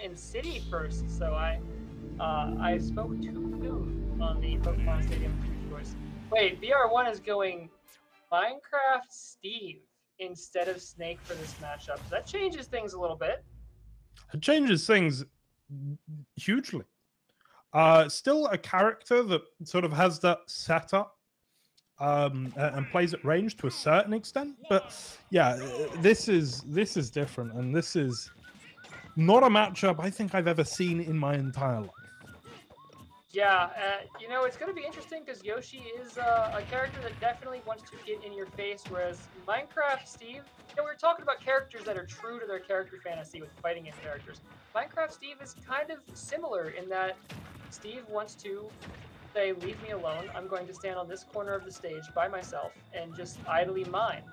in City first, so I spoke too soon on the Pokemon Stadium choice. Wait, Br1 is going Minecraft Steve instead of Snake for this matchup. So that changes things a little bit. It changes things hugely. Still a character that sort of has that setup and plays at range to a certain extent, but yeah, this is different, and this is not a matchup I think I've ever seen in my entire life. Yeah, you know, it's going to be interesting because Yoshi is a character that definitely wants to get in your face, whereas Minecraft Steve, you know, we were talking about characters that are true to their character fantasy with fighting game characters. Minecraft Steve is kind of similar in that Steve wants to say, leave me alone, I'm going to stand on this corner of the stage by myself and just idly mine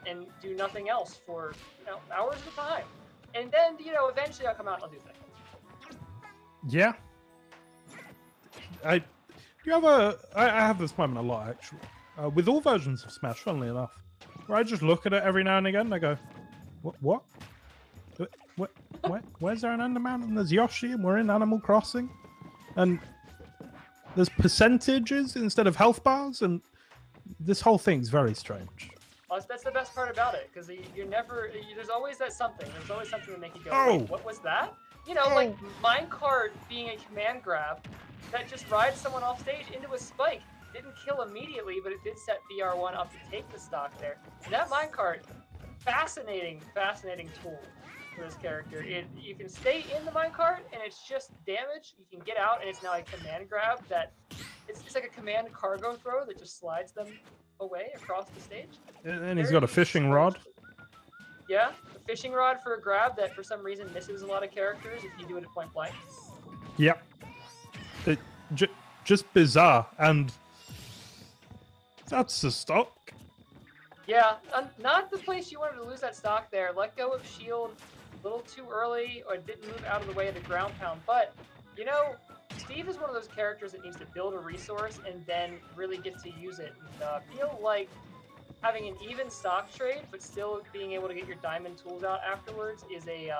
and do nothing else for, you know, hours at a time. And then, you know, eventually I'll come out and I'll do things. Yeah. I have this moment a lot, actually. With all versions of Smash, funnily enough, where I just look at it every now and again and I go, what? Where's there an Enderman? And there's Yoshi and we're in Animal Crossing. And there's percentages instead of health bars, and this whole thing's very strange. Well, that's the best part about it, because there's always that something. There's always something to make you go, oh, wait, what was that? You know, like minecart being a command grab that just rides someone off stage into a spike. Didn't kill immediately, but it did set Br1 up to take the stock there. And that minecart, fascinating tool for this character. You can stay in the minecart and it's just damage. You can get out and it's now a command grab that it's like a command cargo throw that just slides them away across the stage. And he's got a fishing rod. Yeah, a fishing rod for a grab that for some reason misses a lot of characters if you do it at point blank. Yep. Just bizarre, and that's the stock. Yeah, not the place you wanted to lose that stock there. Let go of shield a little too early, or didn't move out of the way of the ground pound. But, you know, Steve is one of those characters that needs to build a resource and then really get to use it. And I feel like having an even stock trade, but still being able to get your diamond tools out afterwards is a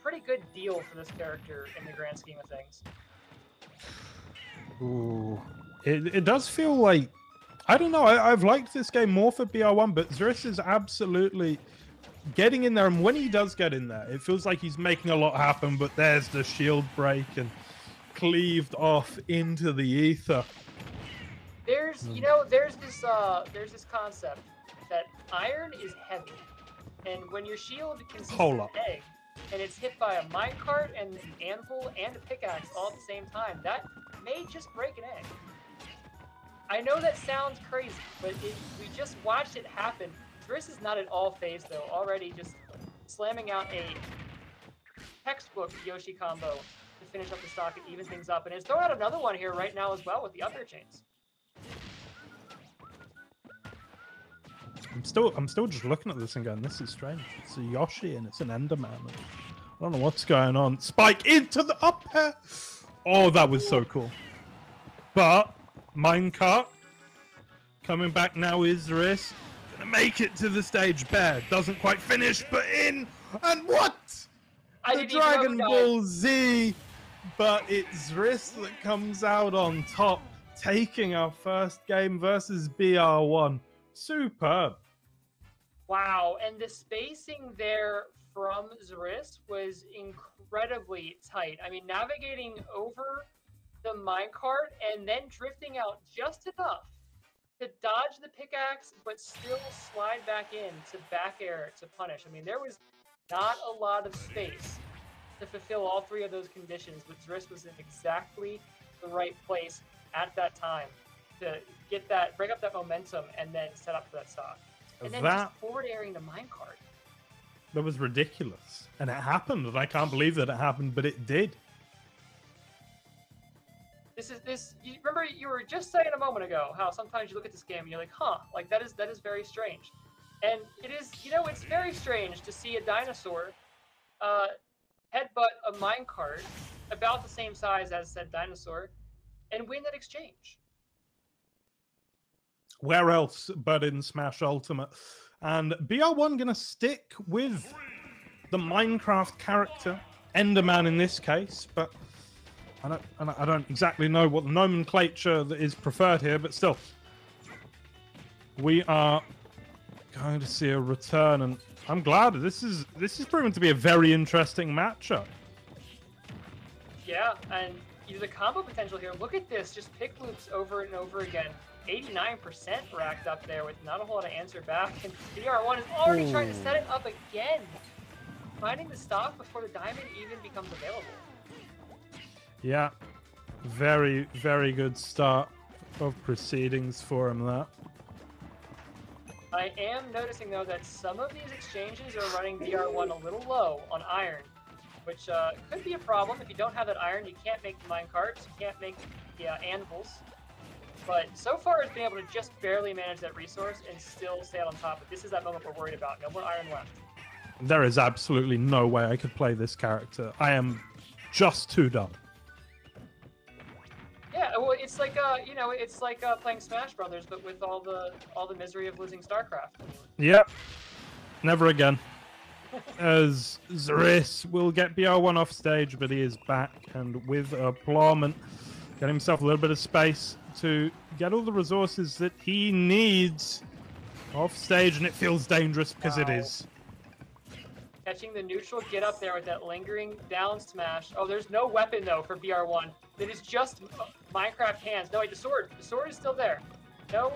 pretty good deal for this character in the grand scheme of things. Ooh. It does feel like, I don't know, I've liked this game more for Br1, but Zris is absolutely getting in there, and when he does get in there, it feels like he's making a lot happen, but there's the shield break and cleaved off into the ether. There's this concept that iron is heavy, and when your shield consists of an egg, and it's hit by a minecart and an anvil and a pickaxe all at the same time, that may just break an egg. I know that sounds crazy, but we just watched it happen. Zris is not at all phased, though. Already just slamming out a textbook Yoshi combo to finish up the stock and even things up. And it's throwing out another one here right now as well with the up air chains. I'm still just looking at this and going, this is strange. It's a Yoshi and it's an Enderman. I don't know what's going on. Spike into the up air. Oh, that was so cool. But minecart coming back now is Zris. Gonna make it to the stage. Bear doesn't quite finish, but in. And what? The Dragon Ball Z. But it's Zris that comes out on top, taking our first game versus Br1. Superb. Wow, and the spacing there from Zris was incredibly tight. I mean, navigating over the minecart and then drifting out just enough to dodge the pickaxe, but still slide back in to back air to punish. I mean, there was not a lot of space to fulfill all three of those conditions, but Zris was in exactly the right place at that time to get that, break up that momentum, and then set up for that stock. And then just forward airing the minecart. That was ridiculous. And it happened, and I can't believe that it happened, but it did. You remember you were just saying a moment ago how sometimes you look at this game and you're like, huh, like that is very strange. And it is, you know, it's very strange to see a dinosaur headbutt a minecart about the same size as said dinosaur and win that exchange. Where else but in Smash Ultimate? And Br1 gonna stick with the Minecraft character Enderman in this case, but I don't exactly know what the nomenclature that is preferred here, but still. We are going to see a return, and I'm glad this is proven to be a very interesting matchup. Yeah, and the combo potential here, look at this, just pick loops over and over again. 89% racked up there with not a whole lot of answer back, and Br1 is already trying to set it up again. Finding the stock before the diamond even becomes available. Yeah, very, very good start of proceedings for him there. I am noticing, though, that some of these exchanges are running Br1 a little low on iron, which could be a problem. If you don't have that iron, you can't make the minecarts, you can't make the anvils. But so far, it's been able to just barely manage that resource and still stay out on top. But this is that moment we're worried about. No more iron left. There is absolutely no way I could play this character. I am just too dumb. Yeah, well, it's like you know, it's like playing Smash Brothers, but with all the misery of losing StarCraft. Yep, never again. As Zris will get Br1 off stage, but he is back, and with a plum and get himself a little bit of space to get all the resources that he needs off stage, and it feels dangerous because it is. Catching the neutral, get up there with that lingering down smash. Oh, there's no weapon, though, for Br1. It is just Minecraft hands. No, wait, the sword. The sword is still there. No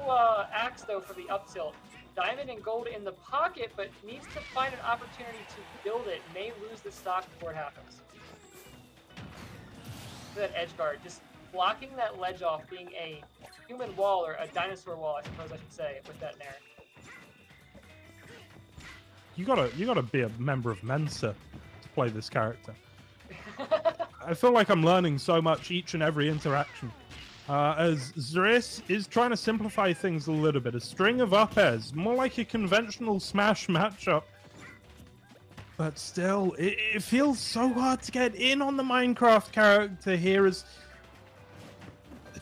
axe, though, for the up tilt. Diamond and gold in the pocket, but needs to find an opportunity to build it. May lose the stock before it happens. Look at that edge guard. Just blocking that ledge off, being a human wall, or a dinosaur wall, I suppose I should say, with that Nair. You gotta be a member of Mensa to play this character. I feel like I'm learning so much each and every interaction. As Zris is trying to simplify things a little bit. A string of up airs, more like a conventional Smash matchup. But still, it feels so hard to get in on the Minecraft character here, as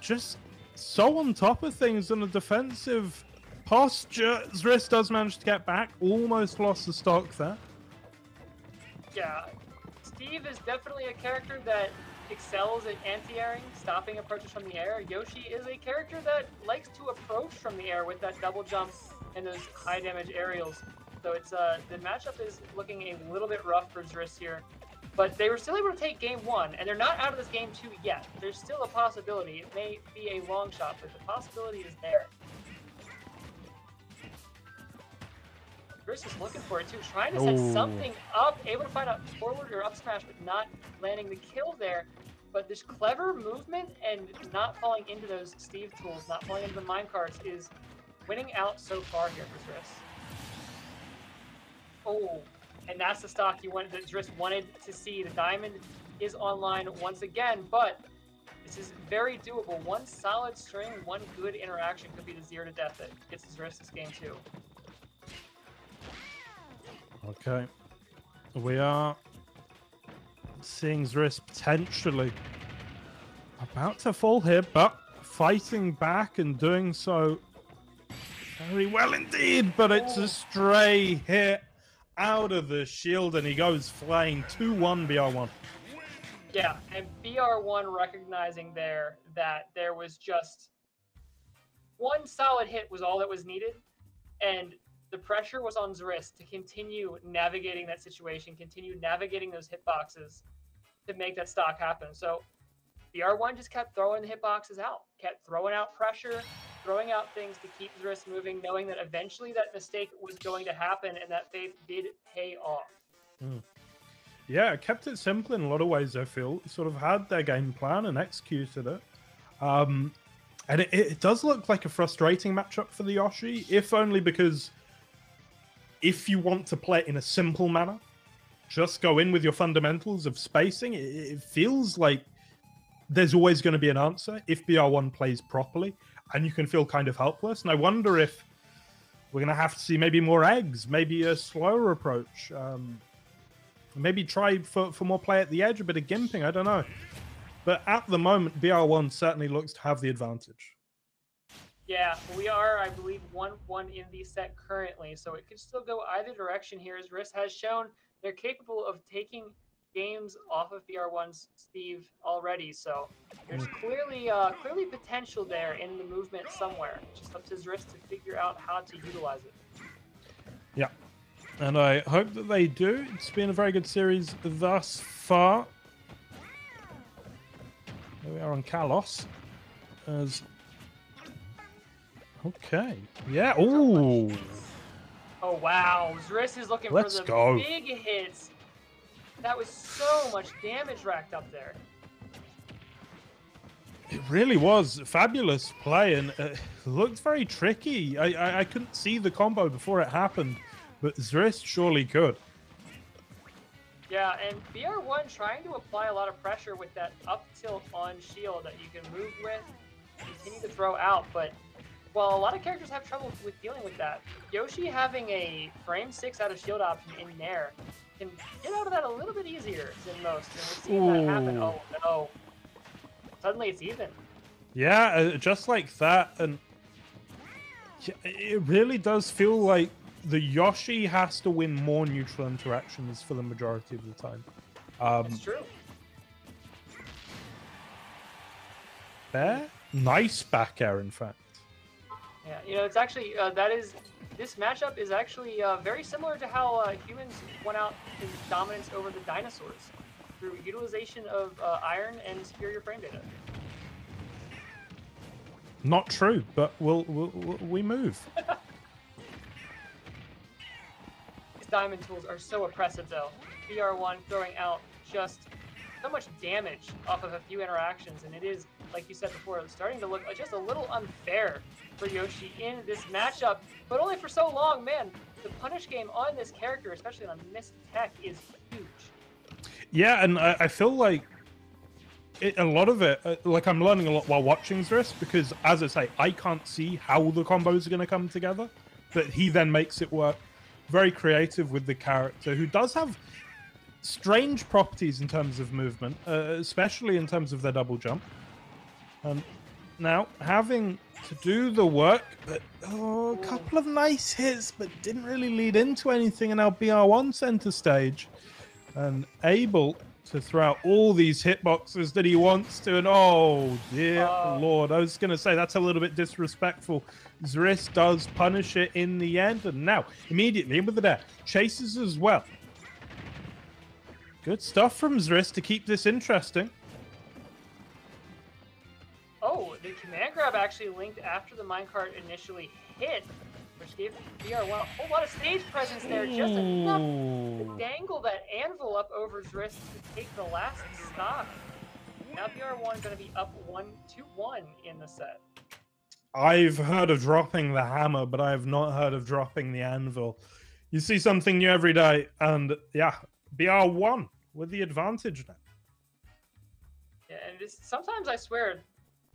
just so on top of things in a defensive posture. Zris does manage to get back, almost lost the stock there. Yeah, Steve is definitely a character that excels at anti-airing, stopping approaches from the air. Yoshi is a character that likes to approach from the air with that double jump and those high damage aerials. So it's the matchup is looking a little bit rough for Zris here. But they were still able to take game 1, and they're not out of this game 2 yet. There's still a possibility. It may be a long shot, but the possibility is there. Zris is looking for it too, trying to set something up, able to find a forward or up smash, but not landing the kill there. But this clever movement and not falling into those Steve tools, not falling into the minecarts, is winning out so far here for Zris. Oh, and that's the stock that Zris wanted to see. The diamond is online once again, but this is very doable. One solid string, one good interaction could be the 0 to death that gets Zris this game 2. Okay, we are seeing Zris potentially about to fall here, but fighting back and doing so very well indeed. But it's a stray hit out of the shield, and he goes flying 2-1 Br1. Yeah, and Br1 recognizing there that there was just one solid hit was all that was needed, and the pressure was on Zris to continue navigating that situation, continue navigating those hitboxes to make that stock happen. So Br1 just kept throwing the hitboxes out, kept throwing out pressure, throwing out things to keep Zris moving, knowing that eventually that mistake was going to happen, and that faith did pay off. Yeah, it kept it simple in a lot of ways, I feel. Sort of had their game plan and executed it. And it does look like a frustrating matchup for the Yoshi, if only because if you want to play it in a simple manner, just go in with your fundamentals of spacing. It feels like there's always going to be an answer if Br1 plays properly, and you can feel kind of helpless. And I wonder if we're going to have to see maybe more eggs, maybe a slower approach, maybe try for more play at the edge, a bit of gimping, I don't know. But at the moment, Br1 certainly looks to have the advantage. Yeah, we are, I believe, 1-1 in the set currently, so it could still go either direction here, as Zris has shown they're capable of taking games off of BR1's Steve already, so there's clearly potential there in the movement somewhere. Just up to Zris to figure out how to utilize it. Yeah, and I hope that they do. It's been a very good series thus far. Here we are on Kalos. Okay. Yeah. Ooh. Oh, wow. Zris is looking for the big hits. That was so much damage racked up there. It really was fabulous play, and looked very tricky. I couldn't see the combo before it happened, but Zris surely could. Yeah, and Br1 trying to apply a lot of pressure with that up tilt on shield that you can move with, continue to throw out, but while a lot of characters have trouble with dealing with that, Yoshi having a frame 6 out of shield option in Nair can get out of that a little bit easier than most, and we're seeing that happen. Oh no. Suddenly it's even. Yeah, just like that, and it really does feel like the Yoshi has to win more neutral interactions for the majority of the time. That's true. Bear? Nice back air, in fact. Yeah, you know, it's actually, this matchup is actually very similar to how humans won out in dominance over the dinosaurs through utilization of iron and superior frame data. Not true, but we move. These diamond tools are so oppressive, though. Br1 throwing out just so much damage off of a few interactions, and it is, like you said before, starting to look just a little unfair for Yoshi in this matchup, but only for so long. Man, the punish game on this character, especially on Mist Tech, is huge. Yeah, and I feel like a lot of it, like I'm learning a lot while watching Zris, because as I say, I can't see how the combos are going to come together, but he then makes it work. Very creative with the character, who does have strange properties in terms of movement, especially in terms of their double jump. Now, having to do the work, but a couple of nice hits, but didn't really lead into anything, and now Br1 center stage, and able to throw out all these hitboxes that he wants to, and oh dear lord, I was going to say that's a little bit disrespectful. Zris does punish it in the end, and now immediately in with the dash, chases as well. Good stuff from Zris to keep this interesting. Oh, the command grab actually linked after the minecart initially hit, which gave Br1 a whole lot of stage presence there, just enough to dangle that anvil up over Zris to take the last stock. Now Br1 going to be up 1-1 in the set. I've heard of dropping the hammer, but I have not heard of dropping the anvil. You see something new every day, and yeah, Br1 with the advantage now. Yeah, and sometimes I swear,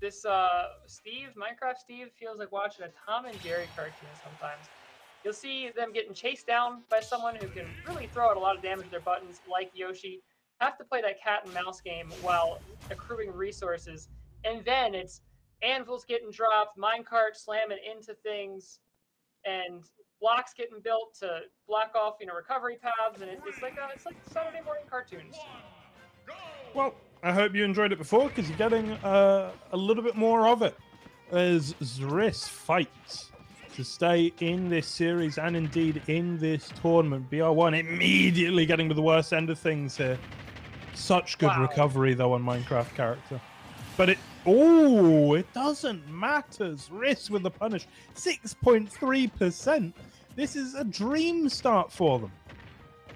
this Minecraft Steve feels like watching a Tom and Jerry cartoon sometimes. You'll see them getting chased down by someone who can really throw out a lot of damage with their buttons, like Yoshi, have to play that cat and mouse game while accruing resources, and then it's anvils getting dropped, minecart slamming into things, and blocks getting built to block off, recovery paths, and it's like Saturday morning cartoons. Well, I hope you enjoyed it before, because you're getting a little bit more of it as Zris fights to stay in this series and indeed in this tournament. Br1 immediately getting to the worst end of things here. Such good recovery, though, on Minecraft character. But it doesn't matter. Zris with the punish. 6.3%. This is a dream start for them.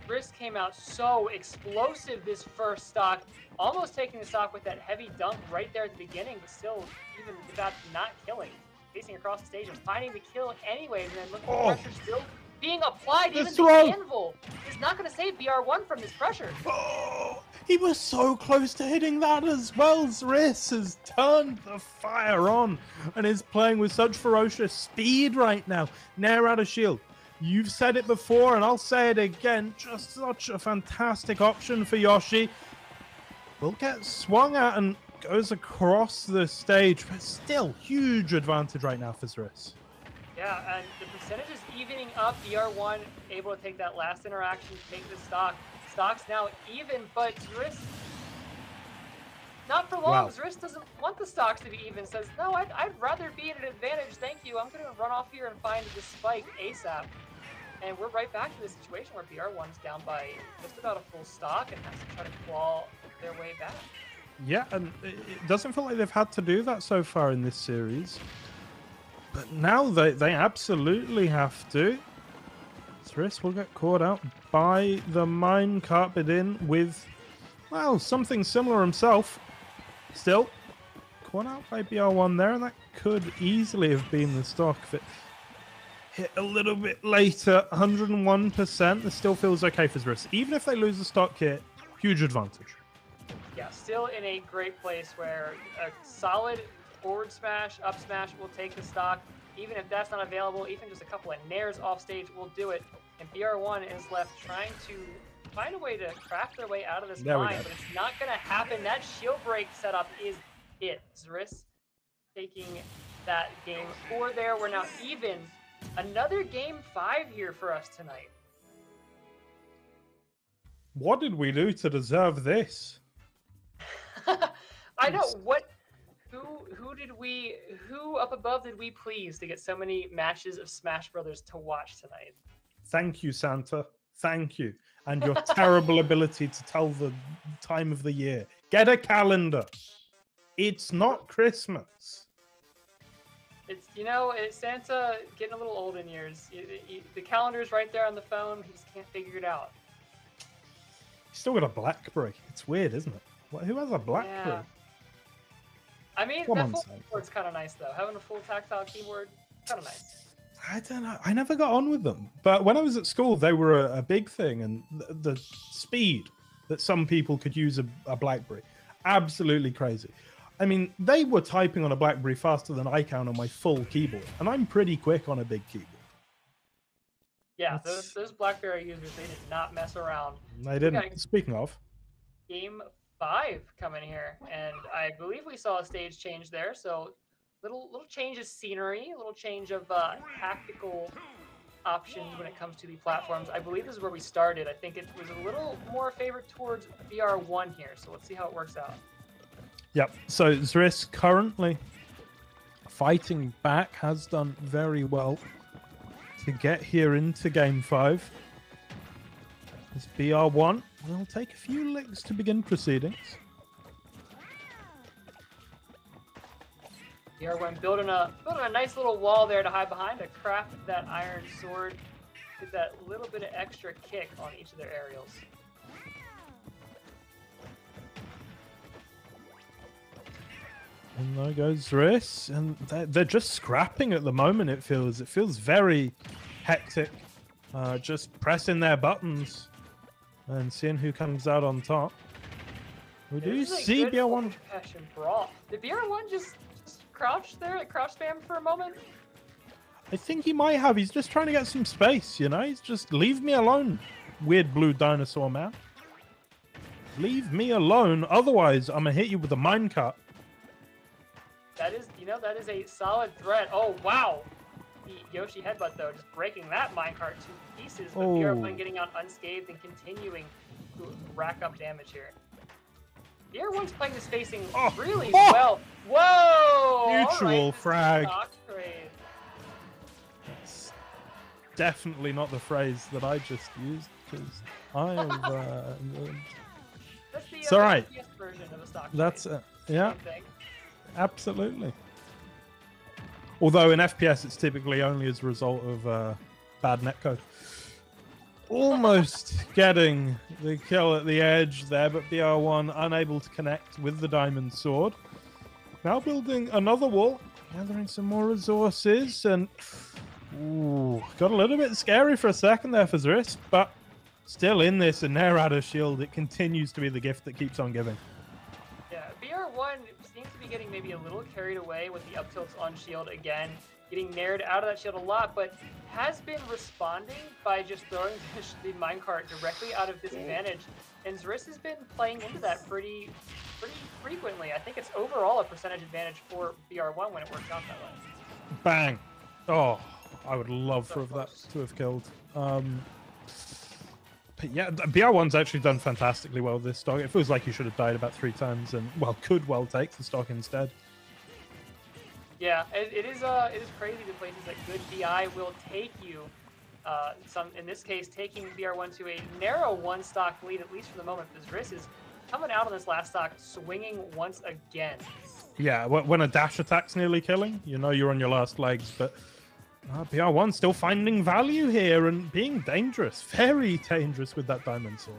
Zris came out so explosive this first stock, almost taking the stock with that heavy dunk right there at the beginning, but still, even without not killing, pacing across the stage and finding the kill anyways, and then looking at the pressure still being applied. Even the anvil is not going to save Br1 from this pressure. Oh, he was so close to hitting that as well. Zris has turned the fire on and is playing with such ferocious speed right now. Nair out of shield. You've said it before, and I'll say it again. Just such a fantastic option for Yoshi. Will get swung at and goes across the stage, but still huge advantage right now for Zris. Yeah, and the percentage is evening up. Br1 able to take that last interaction, take the stock. Stocks now even, but Zris, not for long. Wow. Zris doesn't want the stocks to be even. Says, no, I'd rather be at an advantage. Thank you. I'm going to run off here and find the spike ASAP. And we're right back to the situation where Br1's down by just about a full stock and has to try to claw their way back. Yeah, and it doesn't feel like they've had to do that so far in this series. But now they absolutely have to. Zris will get caught out by the mine carpet in with, well, something similar himself. Still, caught out by Br1 there, and that could easily have been the stock if it hit a little bit later. 101%. This still feels okay for Zris. Even if they lose the stock here, huge advantage. Yeah, still in a great place where a solid forward smash, up smash will take the stock. Even if that's not available, even just a couple of nairs off stage will do it. And Br1 is left trying to find a way to craft their way out of this mine, but it's not going to happen. That shield break setup is it. Zris taking that game 4 there. We're now even. Another game 5 here for us tonight. What did we do to deserve this? I know. Who up above did we please to get so many matches of Smash Brothers to watch tonight? Thank you, Santa. Thank you. And your terrible ability to tell the time of the year. Get a calendar. It's not Christmas. It's, it's Santa getting a little old in years. The calendar's right there on the phone. He just can't figure it out. He's still got a BlackBerry. It's weird, isn't it? Who has a BlackBerry? Yeah. I mean, that full keyboard's kind of nice, though. Having a full tactile keyboard, kind of nice. I don't know. I never got on with them. But when I was at school, they were a big thing. And the speed that some people could use a BlackBerry, absolutely crazy. I mean, they were typing on a BlackBerry faster than I can on my full keyboard. And I'm pretty quick on a big keyboard. Yeah, those BlackBerry users, they did not mess around. They didn't. Speaking of. Game 5 coming here. And I believe we saw a stage change there. So little change of scenery, a little change of tactical options when it comes to the platforms. I believe this is where we started. I think it was a little more favored towards Br1 here. So let's see how it works out. Yep. So Zris currently fighting back, has done very well to get here into game 5. This Br1 will take a few licks to begin proceedings. Br1 building a nice little wall there to hide behind to craft that iron sword with that little bit of extra kick on each of their aerials. And there goes Zris, and they're just scrapping at the moment. It feels very hectic, just pressing their buttons and seeing who comes out on top. We do see Br1. Did Br1 just crouch there, crouch spam for a moment? I think he might have. He's just trying to get some space, He's just, leave me alone, weird blue dinosaur man. Leave me alone, otherwise I'm gonna hit you with a minecart. That is a solid threat. Oh, wow. The Yoshi headbutt, though, just breaking that minecart to pieces. But Br1 getting out unscathed and continuing to rack up damage here. Br1's playing this facing really well. Whoa! Mutual frag. Trade. That's definitely not the phrase that I just used, because I have... That's the it's all right. FPS version of a stock That's trade. yeah. Absolutely. Although in FPS, it's typically only as a result of bad netcode. Almost getting the kill at the edge there, but Br1 unable to connect with the diamond sword. Now building another wall, gathering some more resources, and got a little bit scary for a second there for Zris, but still in this, and they're out of shield. It continues to be the gift that keeps on giving. Yeah, Br1 seems to be getting maybe a little carried away with the up tilts on shield again, getting nared out of that shield a lot, but has been responding by just throwing the minecart directly out of disadvantage. And Zris has been playing into that pretty frequently. I think it's overall a percentage advantage for Br1 when it works out that way. But yeah, Br1's actually done fantastically well with this stock. It feels like he should have died about 3 times and, well, could well take the stock instead. Yeah, it is crazy the places that good BI will take you. In this case, taking Br1 to a narrow 1-stock lead, at least for the moment, because Zris is coming out on this last stock, swinging once again. Yeah, when a dash attack's nearly killing, you know you're on your last legs, but Br1 still finding value here and being dangerous, very dangerous with that diamond sword.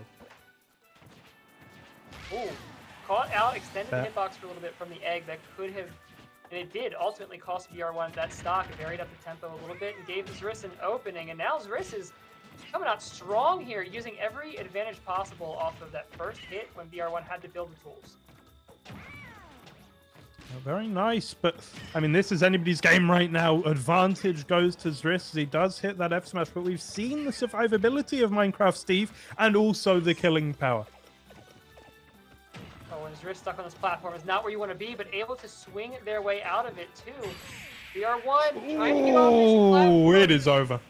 Ooh, caught out, extended the hitbox for a little bit from the egg that could have, and it did ultimately cost Br1 that stock. It varied up the tempo a little bit and gave Zris an opening, and now Zris is coming out strong here, using every advantage possible off of that first hit when Br1 had to build the tools. Very nice, but I mean, this is anybody's game right now. Advantage goes to Zris. He does hit that F smash, but we've seen the survivability of Minecraft Steve and also the killing power. Oh, and Zris stuck on this platform is not where you want to be, but able to swing their way out of it too. Br1 trying to get off this platform. Oh, it is over.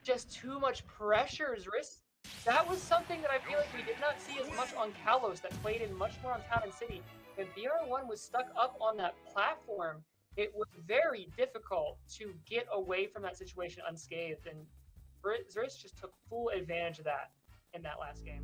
Just too much pressure, Zris. That was something that I feel like we did not see as much on Kalos, that played in much more on Town and City. When Br1 was stuck up on that platform, it was very difficult to get away from that situation unscathed, and Zris just took full advantage of that in that last game.